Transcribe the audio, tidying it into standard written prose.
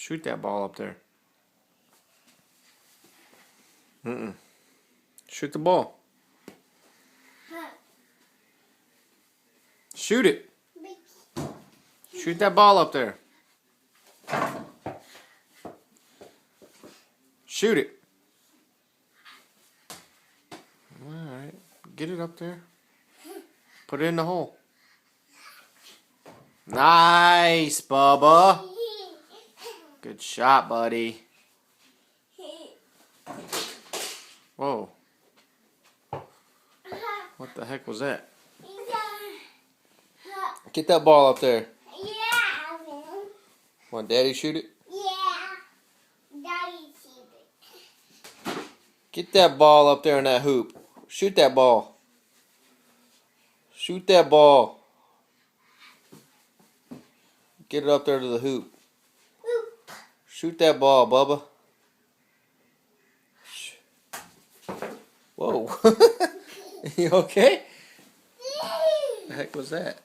Shoot that ball up there. Shoot the ball. Shoot it. Shoot that ball up there. Shoot it. Alright. Get it up there. Put it in the hole. Nice, Bubba. Good shot, buddy. Whoa. What the heck was that? Get that ball up there. Yeah. Want Daddy shoot it? Yeah. Daddy shoot it. Get that ball up there in that hoop. Shoot that ball. Shoot that ball. Get it up there to the hoop. Shoot that ball, Bubba. Whoa. You okay? What the heck was that?